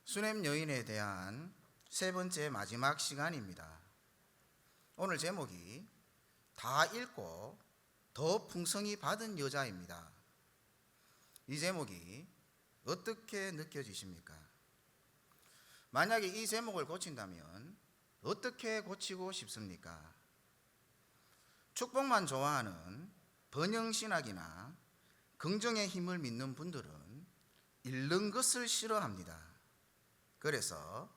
수냄 여인에 대한 세 번째 마지막 시간입니다. 오늘 제목이 다 잃고 더 풍성히 받은 여자입니다. 이 제목이 어떻게 느껴지십니까? 만약에 이 제목을 고친다면 어떻게 고치고 싶습니까? 축복만 좋아하는 번영신학이나 긍정의 힘을 믿는 분들은 잃는 것을 싫어합니다. 그래서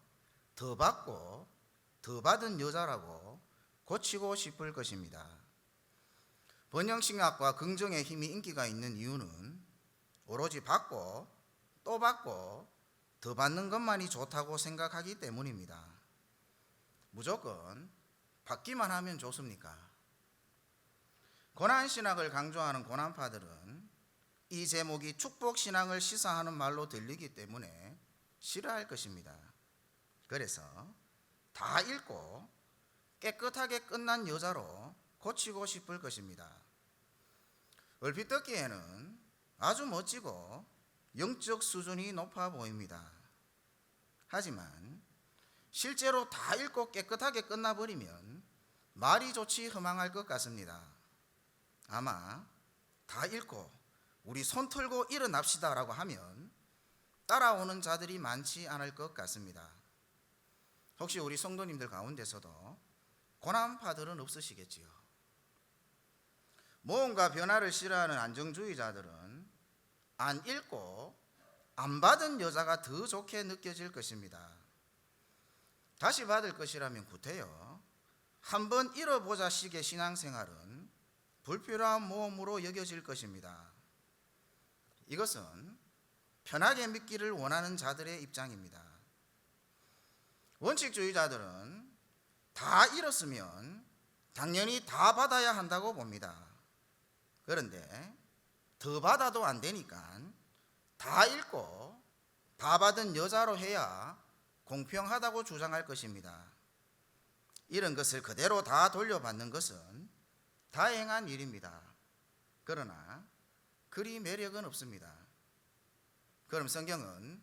더 받고 더 받은 여자라고 고치고 싶을 것입니다. 번영신학과 긍정의 힘이 인기가 있는 이유는 오로지 받고 또 받고 더 받는 것만이 좋다고 생각하기 때문입니다. 무조건 받기만 하면 좋습니까? 고난신학을 강조하는 고난파들은 이 제목이 축복신앙을 시사하는 말로 들리기 때문에 싫어할 것입니다. 그래서 다 잃고 깨끗하게 끝난 여자로 고치고 싶을 것입니다. 얼핏 듣기에는 아주 멋지고 영적 수준이 높아 보입니다. 하지만 실제로 다 잃고 깨끗하게 끝나버리면 말이 좋지 허망할 것 같습니다. 아마 다 잃고 우리 손 털고 일어납시다 라고 하면 따라오는 자들이 많지 않을 것 같습니다. 혹시 우리 성도님들 가운데서도 고난파들은 없으시겠지요? 모험과 변화를 싫어하는 안정주의자들은 안 잃고 안 받은 여자가 더 좋게 느껴질 것입니다. 다시 받을 것이라면 구태여 한번 잃어보자 식의 신앙생활은 불필요한 모험으로 여겨질 것입니다. 이것은 편하게 믿기를 원하는 자들의 입장입니다. 원칙주의자들은 다 잃었으면 당연히 다 받아야 한다고 봅니다. 그런데 더 받아도 안 되니까 다 잃고 다 받은 여자로 해야 공평하다고 주장할 것입니다. 이런 것을 그대로 다 돌려받는 것은 다행한 일입니다. 그러나 그리 매력은 없습니다. 그럼 성경은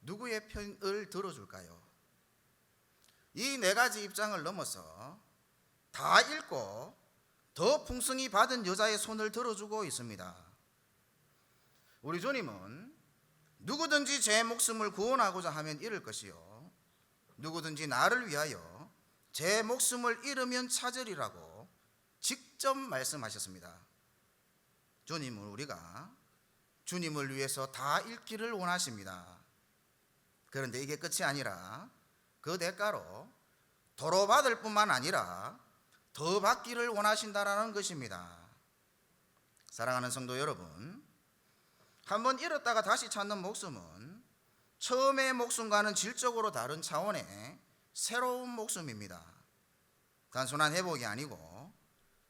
누구의 편을 들어줄까요? 이 네 가지 입장을 넘어서 다 잃고 더 풍성히 받은 여자의 손을 들어주고 있습니다. 우리 주님은 누구든지 제 목숨을 구원하고자 하면 잃을 것이요 누구든지 나를 위하여 제 목숨을 잃으면 찾으리라고 직접 말씀하셨습니다. 주님은 우리가 주님을 위해서 다 잃기를 원하십니다. 그런데 이게 끝이 아니라 그 대가로 도로 받을 뿐만 아니라 더 받기를 원하신다라는 것입니다. 사랑하는 성도 여러분, 한번 잃었다가 다시 찾는 목숨은 처음의 목숨과는 질적으로 다른 차원의 새로운 목숨입니다. 단순한 회복이 아니고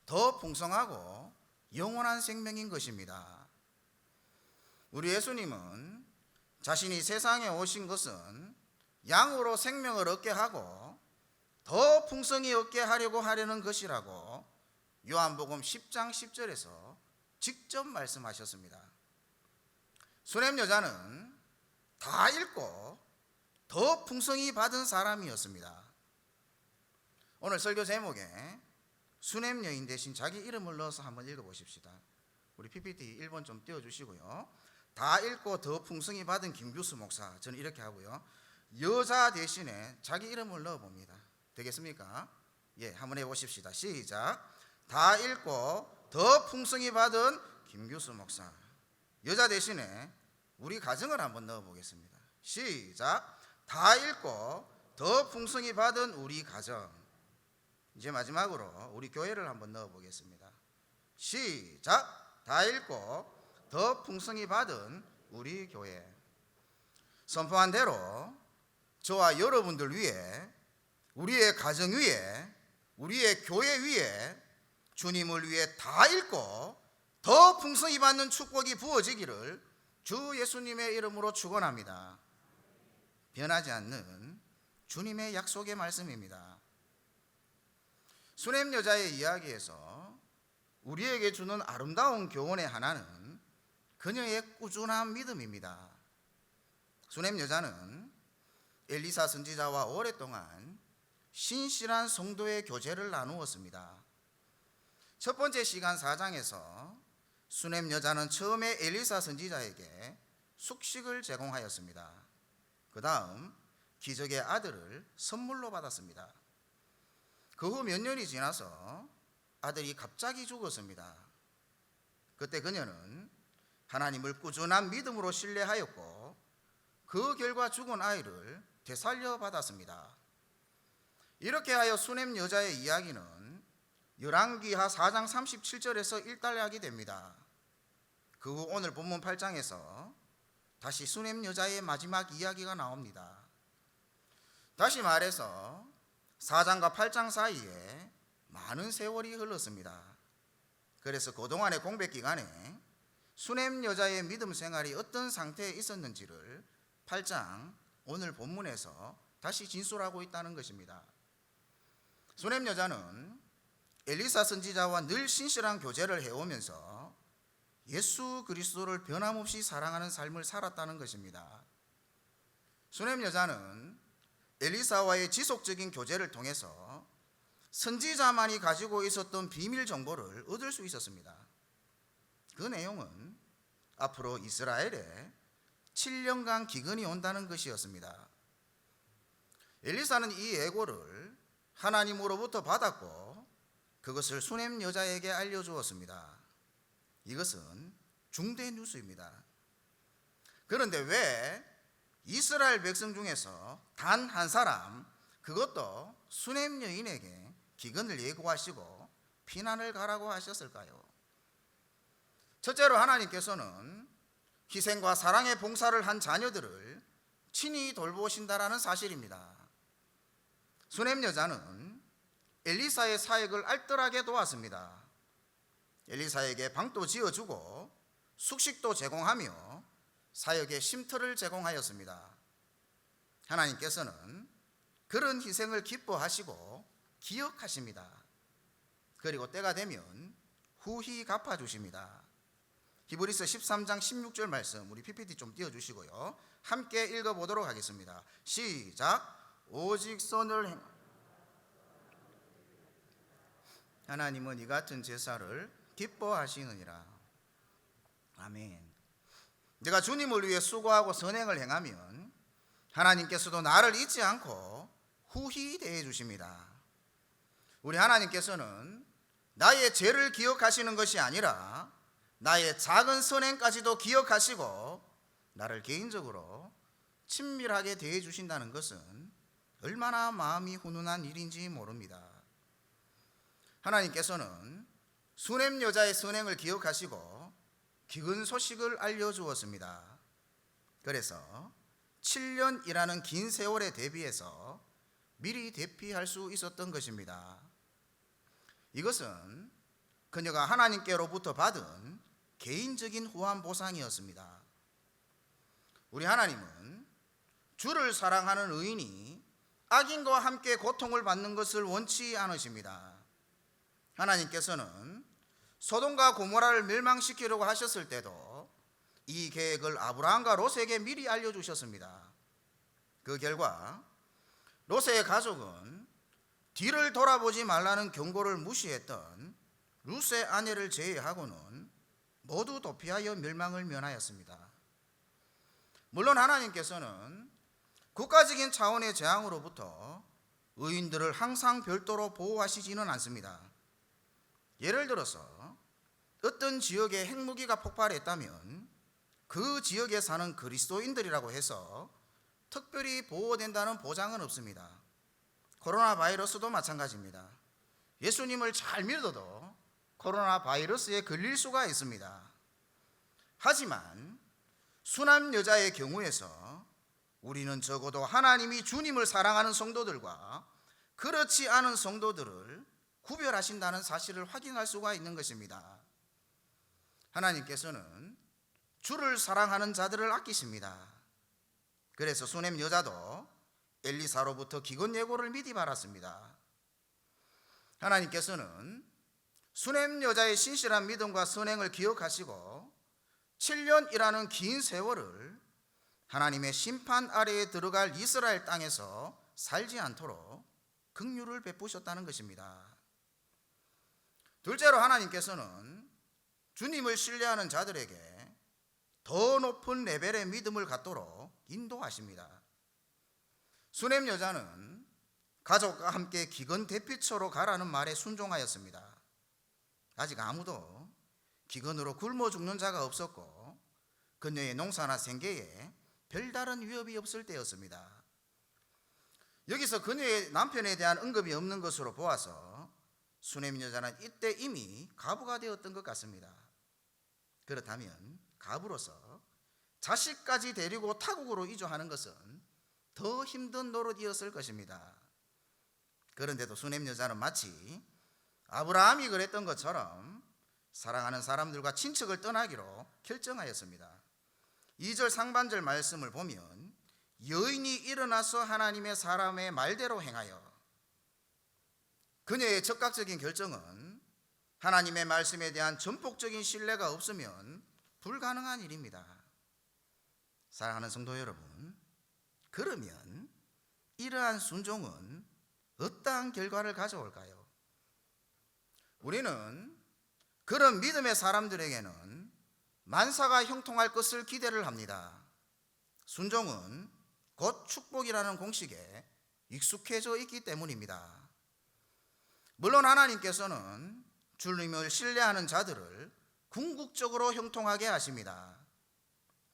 더 풍성하고 영원한 생명인 것입니다. 우리 예수님은 자신이 세상에 오신 것은 양으로 생명을 얻게 하고 더 풍성히 얻게 하려는 것이라고 요한복음 10장 10절에서 직접 말씀하셨습니다. 수냄 여자는 다 잃고 더 풍성히 받은 사람이었습니다. 오늘 설교 제목에 수냄 여인 대신 자기 이름을 넣어서 한번 읽어보십시다. 우리 PPT 1번 좀 띄워주시고요. 다 읽고 더 풍성히 받은 김규수 목사, 저는 이렇게 하고요. 여자 대신에 자기 이름을 넣어봅니다. 되겠습니까? 예, 한번 해보십시다. 시작. 다 읽고 더 풍성히 받은 김규수 목사. 여자 대신에 우리 가정을 한번 넣어보겠습니다. 시작. 다 읽고 더 풍성히 받은 우리 가정. 이제 마지막으로 우리 교회를 한번 넣어보겠습니다. 시작. 다 읽고 더 풍성히 받은 우리 교회. 선포한 대로 저와 여러분들 위해, 우리의 가정 위에, 우리의 교회 위에 주님을 위해 다 읽고 더 풍성히 받는 축복이 부어지기를 주 예수님의 이름으로 축원합니다. 변하지 않는 주님의 약속의 말씀입니다. 수냄 여자의 이야기에서 우리에게 주는 아름다운 교훈의 하나는 그녀의 꾸준한 믿음입니다. 수냄 여자는 엘리사 선지자와 오랫동안 신실한 성도의 교제를 나누었습니다. 첫 번째 시간 4장에서 수넴 여자는 처음에 엘리사 선지자에게 숙식을 제공하였습니다. 그 다음 기적의 아들을 선물로 받았습니다. 그 후 몇 년이 지나서 아들이 갑자기 죽었습니다. 그때 그녀는 하나님을 꾸준한 믿음으로 신뢰하였고 그 결과 죽은 아이를 되살려 받았습니다. 이렇게 하여 수넴 여자의 이야기는 열왕기하 4장 37절에서 일단락이 됩니다. 그 후 오늘 본문 8장에서 다시 수넴 여자의 마지막 이야기가 나옵니다. 다시 말해서 4장과 8장 사이에 많은 세월이 흘렀습니다. 그래서 그동안의 공백 기간에 수넴 여자의 믿음 생활이 어떤 상태에 있었는지를 8장 오늘 본문에서 다시 진술하고 있다는 것입니다. 수넴 여자는 엘리사 선지자와 늘 신실한 교제를 해오면서 예수 그리스도를 변함없이 사랑하는 삶을 살았다는 것입니다. 수넴 여자는 엘리사와의 지속적인 교제를 통해서 선지자만이 가지고 있었던 비밀 정보를 얻을 수 있었습니다. 그 내용은 앞으로 이스라엘에 7년간 기근이 온다는 것이었습니다. 엘리사는 이 예고를 하나님으로부터 받았고 그것을 수넴 여자에게 알려주었습니다. 이것은 중대 뉴스입니다. 그런데 왜 이스라엘 백성 중에서 단 한 사람, 그것도 수넴 여인에게 기근을 예고하시고 피난을 가라고 하셨을까요? 첫째로 하나님께서는 희생과 사랑의 봉사를 한 자녀들을 친히 돌보신다라는 사실입니다. 수넴 여자는 엘리사의 사역을 알뜰하게 도왔습니다. 엘리사에게 방도 지어주고 숙식도 제공하며 사역의 쉼터를 제공하였습니다. 하나님께서는 그런 희생을 기뻐하시고 기억하십니다. 그리고 때가 되면 후히 갚아주십니다. 히브리서 13장 16절 말씀 우리 PPT 좀 띄워주시고요. 함께 읽어보도록 하겠습니다. 시작. 오직 선을 하나님은 이 같은 제사를 기뻐하시느니라. 아멘. 내가 주님을 위해 수고하고 선행을 행하면 하나님께서도 나를 잊지 않고 후히 대해 주십니다. 우리 하나님께서는 나의 죄를 기억하시는 것이 아니라 나의 작은 선행까지도 기억하시고 나를 개인적으로 친밀하게 대해 주신다는 것은 얼마나 마음이 훈훈한 일인지 모릅니다. 하나님께서는 수넴 여자의 선행을 기억하시고 기근 소식을 알려주었습니다. 그래서 7년이라는 긴 세월에 대비해서 미리 대피할 수 있었던 것입니다. 이것은 그녀가 하나님께로부터 받은 개인적인 후한 보상이었습니다. 우리 하나님은 주를 사랑하는 의인이 악인과 함께 고통을 받는 것을 원치 않으십니다. 하나님께서는 소돔과 고모라를 멸망시키려고 하셨을 때도 이 계획을 아브라함과 롯에게 미리 알려주셨습니다. 그 결과 롯의 가족은 뒤를 돌아보지 말라는 경고를 무시했던 룻의 아내를 제외하고는 모두 도피하여 멸망을 면하였습니다. 물론 하나님께서는 국가적인 차원의 재앙으로부터 의인들을 항상 별도로 보호하시지는 않습니다. 예를 들어서 어떤 지역에 핵무기가 폭발했다면 그 지역에 사는 그리스도인들이라고 해서 특별히 보호된다는 보장은 없습니다. 코로나 바이러스도 마찬가지입니다. 예수님을 잘 믿어도 코로나 바이러스에 걸릴 수가 있습니다. 하지만 수남 여자의 경우에서 우리는 적어도 하나님이 주님을 사랑하는 성도들과 그렇지 않은 성도들을 구별하신다는 사실을 확인할 수가 있는 것입니다. 하나님께서는 주를 사랑하는 자들을 아끼십니다. 그래서 수넴 여자도 엘리사로부터 기근 예고를 미리 받았습니다. 하나님께서는 수넴 여자의 신실한 믿음과 선행을 기억하시고 7년이라는 긴 세월을 하나님의 심판 아래에 들어갈 이스라엘 땅에서 살지 않도록 긍휼을 베푸셨다는 것입니다. 둘째로 하나님께서는 주님을 신뢰하는 자들에게 더 높은 레벨의 믿음을 갖도록 인도하십니다. 수냄 여자는 가족과 함께 기근 대피처로 가라는 말에 순종하였습니다. 아직 아무도 기근으로 굶어 죽는 자가 없었고 그녀의 농사나 생계에 별다른 위협이 없을 때였습니다. 여기서 그녀의 남편에 대한 언급이 없는 것으로 보아서 수냄 여자는 이때 이미 과부가 되었던 것 같습니다. 그렇다면 과부로서 자식까지 데리고 타국으로 이주하는 것은 더 힘든 노릇이었을 것입니다. 그런데도 수냄 여자는 마치 아브라함이 그랬던 것처럼 사랑하는 사람들과 친척을 떠나기로 결정하였습니다. 2절 상반절 말씀을 보면 여인이 일어나서 하나님의 사람의 말대로 행하여, 그녀의 적극적인 결정은 하나님의 말씀에 대한 전폭적인 신뢰가 없으면 불가능한 일입니다. 사랑하는 성도 여러분, 그러면 이러한 순종은 어떠한 결과를 가져올까요? 우리는 그런 믿음의 사람들에게는 만사가 형통할 것을 기대를 합니다. 순종은 곧 축복이라는 공식에 익숙해져 있기 때문입니다. 물론 하나님께서는 주님을 신뢰하는 자들을 궁극적으로 형통하게 하십니다.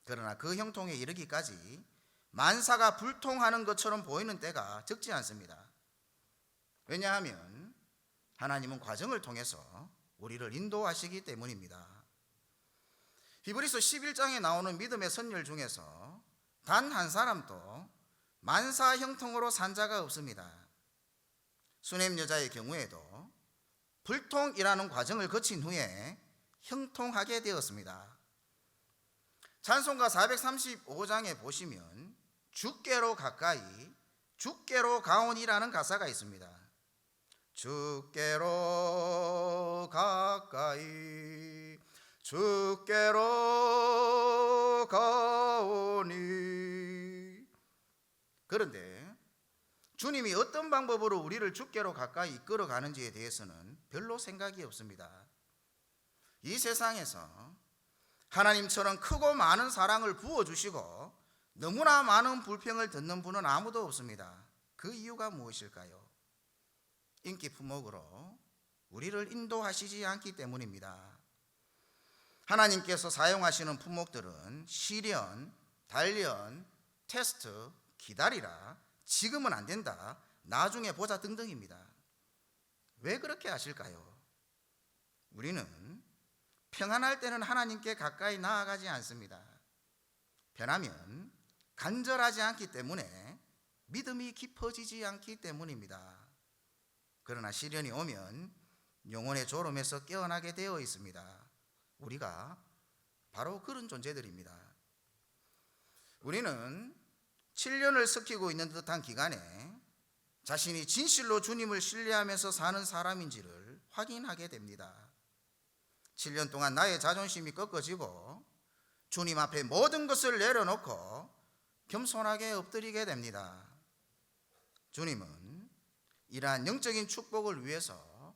그러나 그 형통에 이르기까지 만사가 불통하는 것처럼 보이는 때가 적지 않습니다. 왜냐하면 하나님은 과정을 통해서 우리를 인도하시기 때문입니다. 히브리서 11장에 나오는 믿음의 선열 중에서 단 한 사람도 만사 형통으로 산 자가 없습니다. 수냄 여자의 경우에도 불통이라는 과정을 거친 후에 형통하게 되었습니다. 찬송가 435장에 보시면 주께로 가까이 주께로 가오니라는 가사가 있습니다. 주께로 가까이 주께로 가오니. 그런데 주님이 어떤 방법으로 우리를 주께로 가까이 이끌어 가는지에 대해서는 별로 생각이 없습니다. 이 세상에서 하나님처럼 크고 많은 사랑을 부어주시고 너무나 많은 불평을 듣는 분은 아무도 없습니다. 그 이유가 무엇일까요? 인기 품목으로 우리를 인도하시지 않기 때문입니다. 하나님께서 사용하시는 품목들은 시련, 단련, 테스트, 기다리라, 지금은 안 된다, 나중에 보자 등등입니다. 왜 그렇게 하실까요? 우리는 평안할 때는 하나님께 가까이 나아가지 않습니다. 변하면 간절하지 않기 때문에 믿음이 깊어지지 않기 때문입니다. 그러나 시련이 오면 영혼의 졸음에서 깨어나게 되어 있습니다. 우리가 바로 그런 존재들입니다. 우리는 7년을 섞이고 있는 듯한 기간에 자신이 진실로 주님을 신뢰하면서 사는 사람인지를 확인하게 됩니다. 7년 동안 나의 자존심이 꺾어지고 주님 앞에 모든 것을 내려놓고 겸손하게 엎드리게 됩니다. 주님은 이러한 영적인 축복을 위해서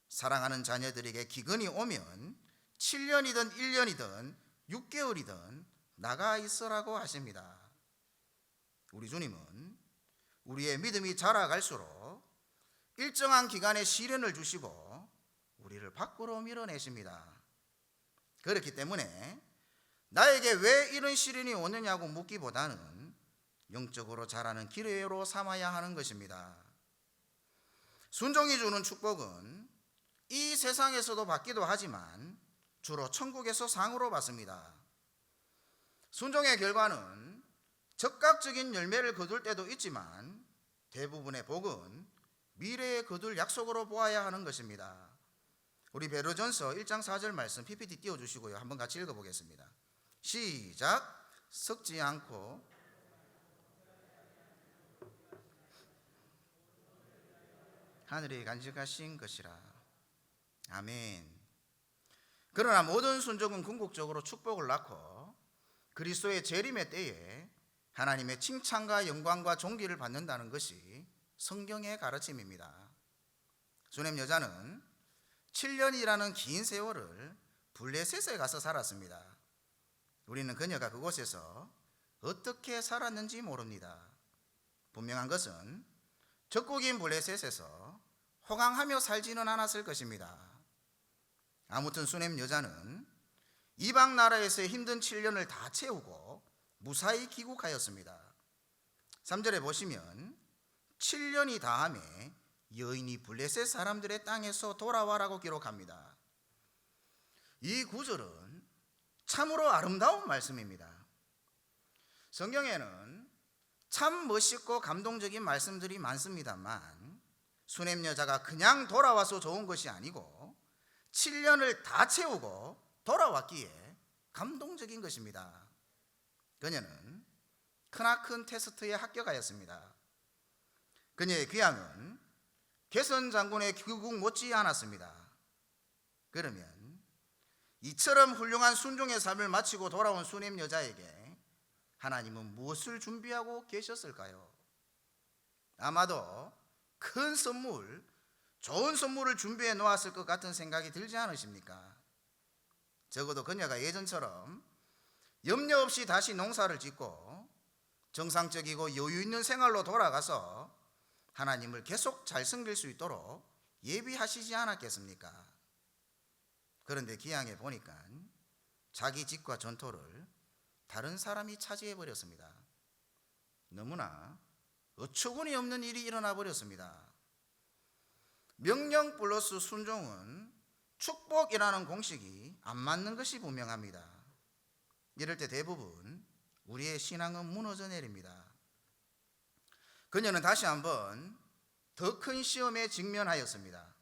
사랑하는 자녀들에게 기근이 오면 7년이든 1년이든 6개월이든 나가 있으라고 하십니다. 우리 주님은 우리의 믿음이 자라갈수록 일정한 기간의 시련을 주시고 우리를 밖으로 밀어내십니다. 그렇기 때문에 나에게 왜 이런 시련이 오느냐고 묻기보다는 영적으로 자라는 기회로 삼아야 하는 것입니다. 순종이 주는 축복은 이 세상에서도 받기도 하지만 주로 천국에서 상으로 받습니다. 순종의 결과는 즉각적인 열매를 거둘 때도 있지만 대부분의 복은 미래에 거둘 약속으로 보아야 하는 것입니다. 우리 베드로전서 1장 4절 말씀 PPT 띄워주시고요. 한번 같이 읽어보겠습니다. 시작. 썩지 않고 하늘에 간직하신 것이라. 아멘. 그러나 모든 순종은 궁극적으로 축복을 낳고 그리스도의 재림의 때에 하나님의 칭찬과 영광과 존귀를 받는다는 것이 성경의 가르침입니다. 수냄 여자는 7년이라는 긴 세월을 블레셋에 가서 살았습니다. 우리는 그녀가 그곳에서 어떻게 살았는지 모릅니다. 분명한 것은 적국인 블레셋에서 호강하며 살지는 않았을 것입니다. 아무튼 수냄 여자는 이방 나라에서의 힘든 7년을 다 채우고 무사히 귀국하였습니다. 3절에 보시면 7년이 다함에 여인이 블레셋 사람들의 땅에서 돌아와라고 기록합니다. 이 구절은 참으로 아름다운 말씀입니다. 성경에는 참 멋있고 감동적인 말씀들이 많습니다만 수냄 여자가 그냥 돌아와서 좋은 것이 아니고 7년을 다 채우고 돌아왔기에 감동적인 것입니다. 그녀는 크나큰 테스트에 합격하였습니다. 그녀의 귀향은 개선 장군의 귀국 못지 않았습니다. 그러면 이처럼 훌륭한 순종의 삶을 마치고 돌아온 수냄 여자에게 하나님은 무엇을 준비하고 계셨을까요? 아마도 큰 선물, 좋은 선물을 준비해 놓았을 것 같은 생각이 들지 않으십니까? 적어도 그녀가 예전처럼 염려 없이 다시 농사를 짓고 정상적이고 여유 있는 생활로 돌아가서 하나님을 계속 잘 섬길 수 있도록 예비하시지 않았겠습니까? 그런데 기양에 보니까 자기 집과 전토를 다른 사람이 차지해 버렸습니다. 너무나 어처구니 없는 일이 일어나 버렸습니다. 명령 플러스 순종은 축복이라는 공식이 안 맞는 것이 분명합니다. 이럴 때 대부분 우리의 신앙은 무너져 내립니다. 그녀는 다시 한번 더 큰 시험에 직면하였습니다.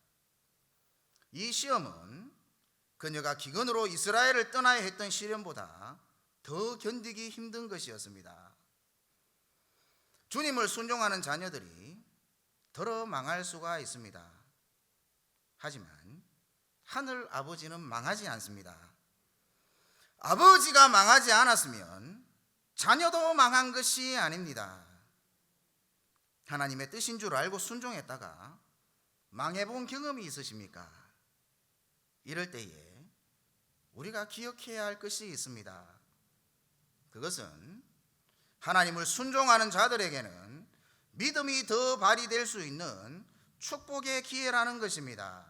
이 시험은 그녀가 기근으로 이스라엘을 떠나야 했던 시련보다 더 견디기 힘든 것이었습니다. 주님을 순종하는 자녀들이 더러 망할 수가 있습니다. 하지만 하늘 아버지는 망하지 않습니다. 아버지가 망하지 않았으면 자녀도 망한 것이 아닙니다. 하나님의 뜻인 줄 알고 순종했다가 망해본 경험이 있으십니까? 이럴 때에 우리가 기억해야 할 것이 있습니다. 그것은 하나님을 순종하는 자들에게는 믿음이 더 발휘될 수 있는 축복의 기회라는 것입니다.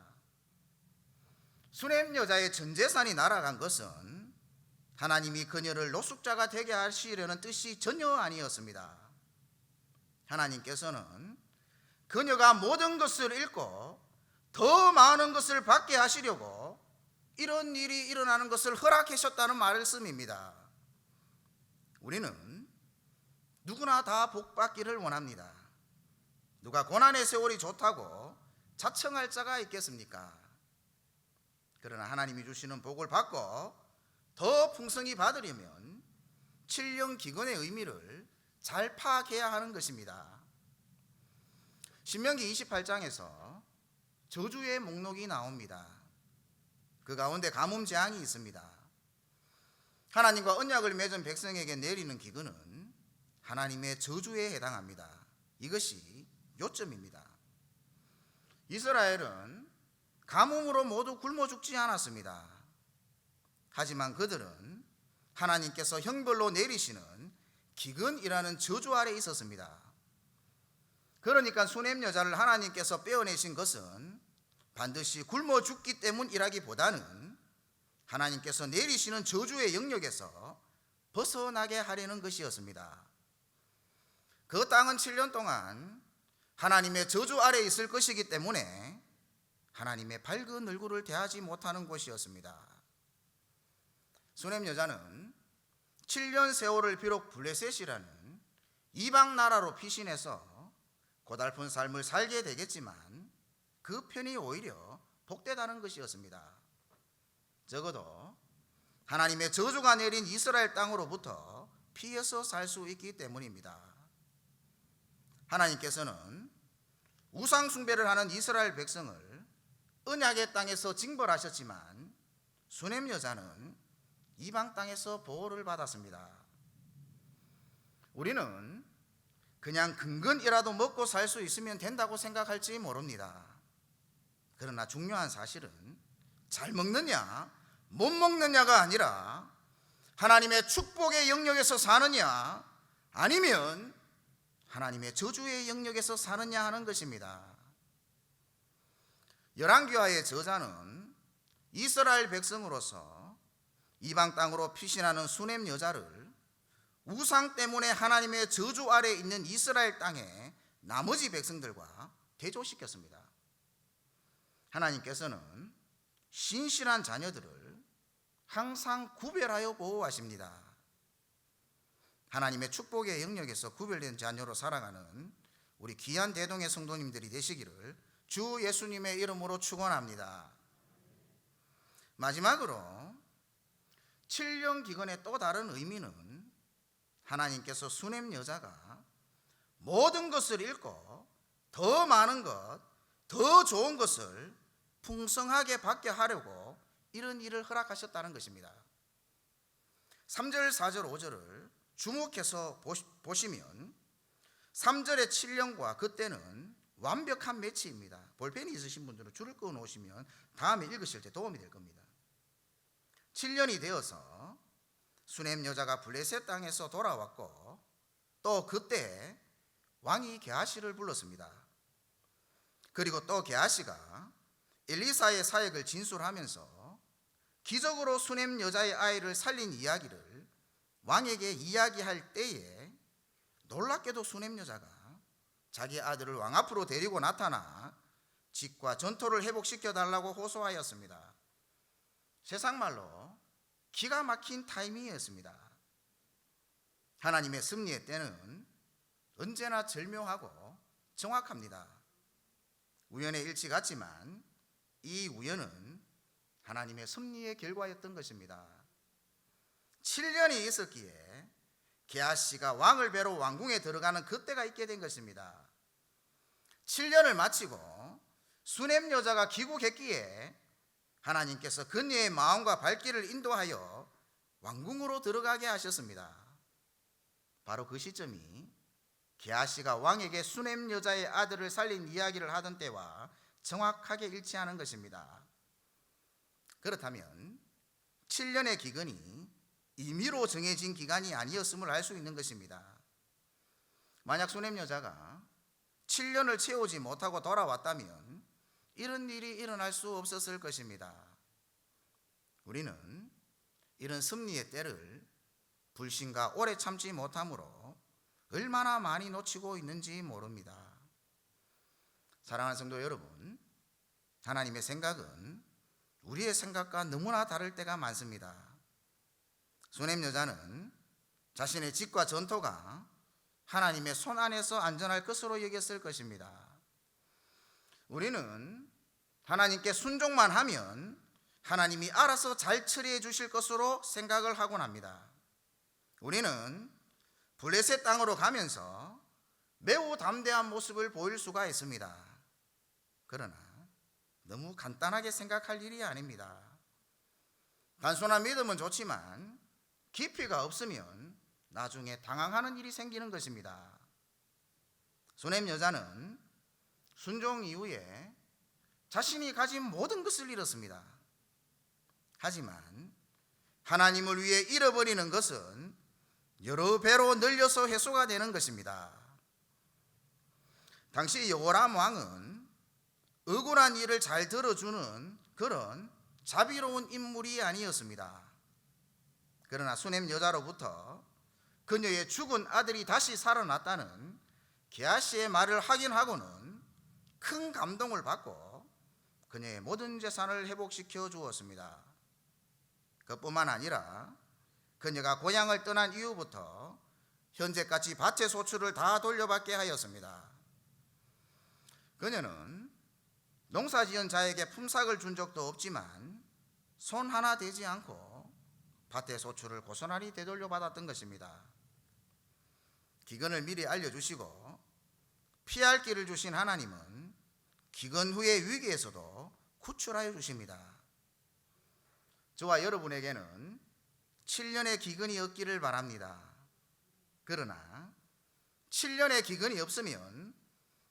수냄 여자의 전 재산이 날아간 것은 하나님이 그녀를 노숙자가 되게 하시려는 뜻이 전혀 아니었습니다. 하나님께서는 그녀가 모든 것을 잃고 더 많은 것을 받게 하시려고 이런 일이 일어나는 것을 허락하셨다는 말씀입니다. 우리는 누구나 다 복 받기를 원합니다. 누가 고난의 세월이 좋다고 자청할 자가 있겠습니까? 그러나 하나님이 주시는 복을 받고 더 풍성히 받으려면 7년 기근의 의미를 잘 파악해야 하는 것입니다. 신명기 28장에서 저주의 목록이 나옵니다. 그 가운데 가뭄 재앙이 있습니다. 하나님과 언약을 맺은 백성에게 내리는 기근은 하나님의 저주에 해당합니다. 이것이 요점입니다. 이스라엘은 가뭄으로 모두 굶어 죽지 않았습니다. 하지만 그들은 하나님께서 형벌로 내리시는 기근이라는 저주 아래 있었습니다. 그러니까 수냄 여자를 하나님께서 빼어내신 것은 반드시 굶어 죽기 때문이라기보다는 하나님께서 내리시는 저주의 영역에서 벗어나게 하려는 것이었습니다. 그 땅은 7년 동안 하나님의 저주 아래 있을 것이기 때문에 하나님의 밝은 얼굴을 대하지 못하는 곳이었습니다. 수냄 여자는 7년 세월을 비록 블레셋이라는 이방 나라로 피신해서 고달픈 삶을 살게 되겠지만 그 편이 오히려 복되다는 것이었습니다. 적어도 하나님의 저주가 내린 이스라엘 땅으로부터 피해서 살 수 있기 때문입니다. 하나님께서는 우상 숭배를 하는 이스라엘 백성을 언약의 땅에서 징벌하셨지만 수냄 여자는 이방 땅에서 보호를 받았습니다. 우리는 그냥 근근이라도 먹고 살 수 있으면 된다고 생각할지 모릅니다. 그러나 중요한 사실은 잘 먹느냐 못 먹느냐가 아니라 하나님의 축복의 영역에서 사느냐 아니면 하나님의 저주의 영역에서 사느냐 하는 것입니다. 열왕기하의 저자는 이스라엘 백성으로서 이방 땅으로 피신하는 수넴 여자를 우상 때문에 하나님의 저주 아래 있는 이스라엘 땅에 나머지 백성들과 대조시켰습니다. 하나님께서는 신실한 자녀들을 항상 구별하여 보호하십니다. 하나님의 축복의 영역에서 구별된 자녀로 살아가는 우리 귀한 대동의 성도님들이 되시기를 주 예수님의 이름으로 축원합니다. 마지막으로 7년 기근의 또 다른 의미는 하나님께서 수넴 여자가 모든 것을 잃고 더 많은 것, 더 좋은 것을 풍성하게 받게 하려고 이런 일을 허락하셨다는 것입니다. 3절, 4절, 5절을 주목해서 보시면 3절의 7년과 그때는 완벽한 매치입니다. 볼펜이 있으신 분들은 줄을 그어 놓으시면 다음에 읽으실 때 도움이 될 겁니다. 7년이 되어서 수넴 여자가 블레셋 땅에서 돌아왔고 또 그때 왕이 게하시를 불렀습니다. 그리고 또 게하시가 엘리사의 사역을 진술하면서 기적으로 수넴 여자의 아이를 살린 이야기를 왕에게 이야기할 때에 놀랍게도 수넴 여자가 자기 아들을 왕 앞으로 데리고 나타나 직과 전토를 회복시켜 달라고 호소하였습니다. 세상말로 기가 막힌 타이밍이었습니다. 하나님의 섭리의 때는 언제나 절묘하고 정확합니다. 우연의 일치 같지만 이 우연은 하나님의 섭리의 결과였던 것입니다. 7년이 있었기에 게하시가 왕을 뵈러 왕궁에 들어가는 그때가 있게 된 것입니다. 7년을 마치고 수넴 여자가 귀국했기에 하나님께서 그녀의 마음과 발길을 인도하여 왕궁으로 들어가게 하셨습니다. 바로 그 시점이 게하시가 왕에게 수넴 여자의 아들을 살린 이야기를 하던 때와 정확하게 일치하는 것입니다. 그렇다면 7년의 기근이 임의로 정해진 기간이 아니었음을 알 수 있는 것입니다. 만약 수넴 여자가 7년을 채우지 못하고 돌아왔다면 이런 일이 일어날 수 없었을 것입니다. 우리는 이런 섭리의 때를 불신과 오래 참지 못함으로 얼마나 많이 놓치고 있는지 모릅니다. 사랑하는 성도 여러분, 하나님의 생각은 우리의 생각과 너무나 다를 때가 많습니다. 수넴 여자는 자신의 직과 전토가 하나님의 손 안에서 안전할 것으로 여겼을 것입니다. 우리는 하나님께 순종만 하면 하나님이 알아서 잘 처리해 주실 것으로 생각을 하곤 합니다. 우리는 블레셋 땅으로 가면서 매우 담대한 모습을 보일 수가 있습니다. 그러나 너무 간단하게 생각할 일이 아닙니다. 단순한 믿음은 좋지만 깊이가 없으면 나중에 당황하는 일이 생기는 것입니다. 수넴 여자는 순종 이후에 자신이 가진 모든 것을 잃었습니다. 하지만 하나님을 위해 잃어버리는 것은 여러 배로 늘려서 회수가 되는 것입니다. 당시 여호람 왕은 억울한 일을 잘 들어주는 그런 자비로운 인물이 아니었습니다. 그러나 수넴 여자로부터 그녀의 죽은 아들이 다시 살아났다는 게하시의 말을 확인하고는 큰 감동을 받고 그녀의 모든 재산을 회복시켜 주었습니다. 그뿐만 아니라 그녀가 고향을 떠난 이후부터 현재까지 밭의 소출을 다 돌려받게 하였습니다. 그녀는 농사지은 자에게 품삯을 준 적도 없지만 손 하나 대지 않고 밭의 소출을 고스란히 되돌려받았던 것입니다. 기근을 미리 알려주시고 피할 길을 주신 하나님은 기근 후의 위기에서도 구출하여 주십니다. 저와 여러분에게는 7년의 기근이 없기를 바랍니다. 그러나 7년의 기근이 없으면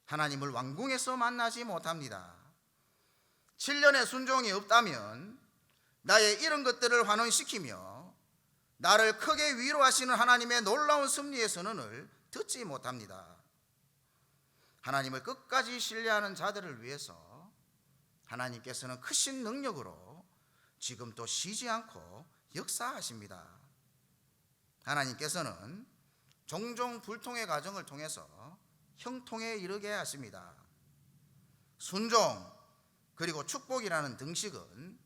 하나님을 왕궁에서 만나지 못합니다. 7년의 순종이 없다면 나의 이런 것들을 환원시키며 나를 크게 위로하시는 하나님의 놀라운 섭리의 선언을 듣지 못합니다. 하나님을 끝까지 신뢰하는 자들을 위해서 하나님께서는 크신 능력으로 지금도 쉬지 않고 역사하십니다. 하나님께서는 종종 불통의 과정을 통해서 형통에 이르게 하십니다. 순종 그리고 축복이라는 등식은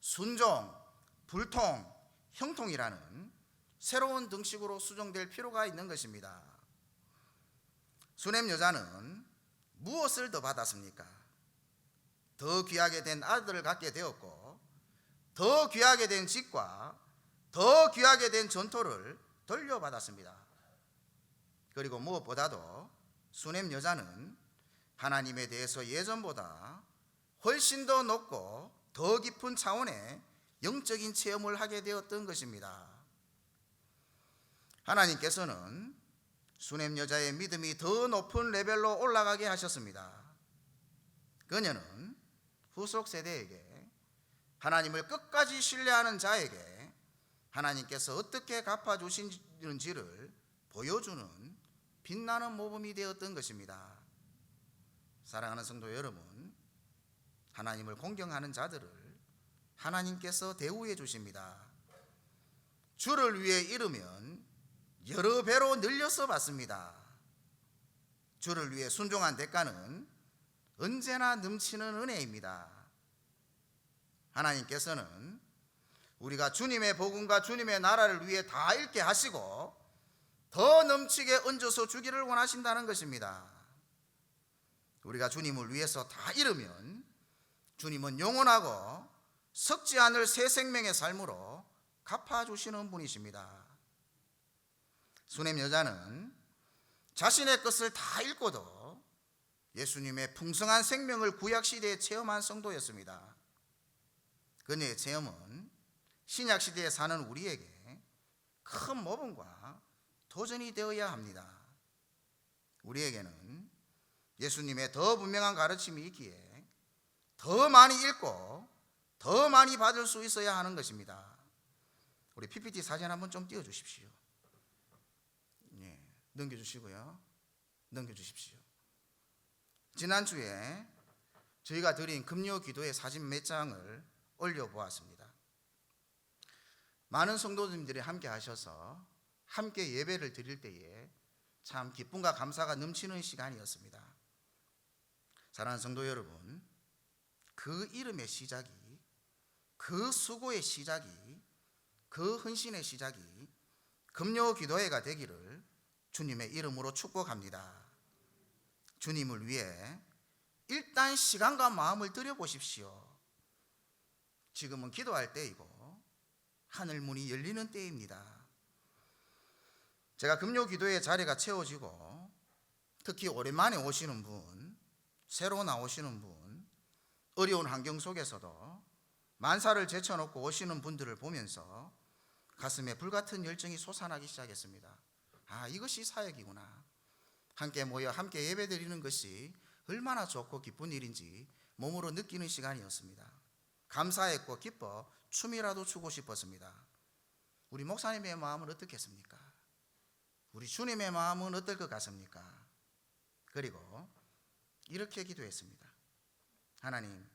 순종, 불통, 형통이라는 새로운 등식으로 수정될 필요가 있는 것입니다. 수냄 여자는 무엇을 더 받았습니까? 더 귀하게 된 아들을 갖게 되었고 더 귀하게 된 집과 더 귀하게 된 전토를 돌려받았습니다. 그리고 무엇보다도 수냄 여자는 하나님에 대해서 예전보다 훨씬 더 높고 더 깊은 차원의 영적인 체험을 하게 되었던 것입니다. 하나님께서는 수냄 여자의 믿음이 더 높은 레벨로 올라가게 하셨습니다. 그녀는 후속 세대에게 하나님을 끝까지 신뢰하는 자에게 하나님께서 어떻게 갚아주시는지를 보여주는 빛나는 모범이 되었던 것입니다. 사랑하는 성도 여러분, 하나님을 공경하는 자들을 하나님께서 대우해 주십니다. 주를 위해 이르면 여러 배로 늘려서 받습니다. 주를 위해 순종한 대가는 언제나 넘치는 은혜입니다. 하나님께서는 우리가 주님의 복음과 주님의 나라를 위해 다 잃게 하시고 더 넘치게 얹어서 주기를 원하신다는 것입니다. 우리가 주님을 위해서 다 잃으면 주님은 영원하고 썩지 않을 새 생명의 삶으로 갚아주시는 분이십니다. 수냄 여자는 자신의 것을 다 잃고도 예수님의 풍성한 생명을 구약시대에 체험한 성도였습니다. 그녀의 체험은 신약시대에 사는 우리에게 큰 모범과 도전이 되어야 합니다. 우리에게는 예수님의 더 분명한 가르침이 있기에 더 많이 읽고 더 많이 받을 수 있어야 하는 것입니다. 우리 PPT 사진 한번 좀 띄워주십시오. 넘겨주시고요. 넘겨주십시오. 지난주에 저희가 드린 금요 기도의 사진 몇 장을 올려보았습니다. 많은 성도님들이 함께 하셔서 함께 예배를 드릴 때에 참 기쁨과 감사가 넘치는 시간이었습니다. 사랑하는 성도 여러분, 그 이름의 시작이, 그 수고의 시작이, 그 헌신의 시작이 금요 기도회가 되기를 주님의 이름으로 축복합니다. 주님을 위해 일단 시간과 마음을 들여보십시오. 지금은 기도할 때이고 하늘 문이 열리는 때입니다. 제가 금요 기도회 자리가 채워지고 특히 오랜만에 오시는 분, 새로 나오시는 분, 어려운 환경 속에서도 만사를 제쳐놓고 오시는 분들을 보면서 가슴에 불같은 열정이 솟아나기 시작했습니다. 아, 이것이 사역이구나. 함께 모여 함께 예배드리는 것이 얼마나 좋고 기쁜 일인지 몸으로 느끼는 시간이었습니다. 감사했고 기뻐 춤이라도 추고 싶었습니다. 우리 목사님의 마음은 어떻겠습니까? 우리 주님의 마음은 어떨 것 같습니까? 그리고 이렇게 기도했습니다. 하나님,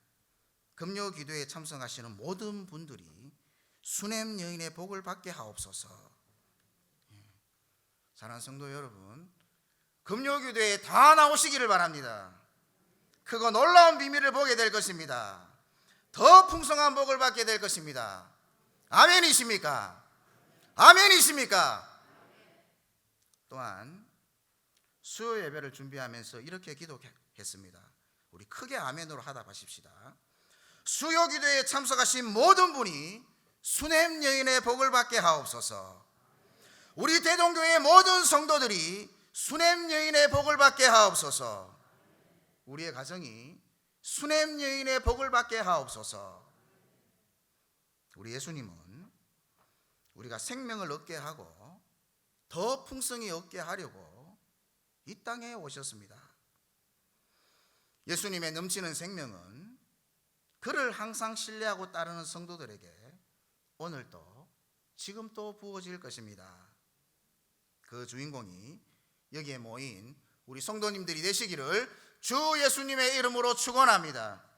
금요 기도에 참석하시는 모든 분들이 수냄 여인의 복을 받게 하옵소서. 사랑하는 성도 여러분, 금요 기도에 다 나오시기를 바랍니다. 크고 놀라운 비밀을 보게 될 것입니다. 더 풍성한 복을 받게 될 것입니다. 아멘이십니까? 아멘이십니까? 또한 수요 예배를 준비하면서 이렇게 기도했습니다. 우리 크게 아멘으로 하다 가십시다. 수요 기도에 참석하신 모든 분이 수냄 여인의 복을 받게 하옵소서. 우리 대동교회 모든 성도들이 수냄 여인의 복을 받게 하옵소서. 우리의 가정이 수냄 여인의 복을 받게 하옵소서. 우리 예수님은 우리가 생명을 얻게 하고 더 풍성히 얻게 하려고 이 땅에 오셨습니다. 예수님의 넘치는 생명은 그를 항상 신뢰하고 따르는 성도들에게 오늘도 지금 또 부어질 것입니다. 그 주인공이 여기에 모인 우리 성도님들이 되시기를 주 예수님의 이름으로 축원합니다.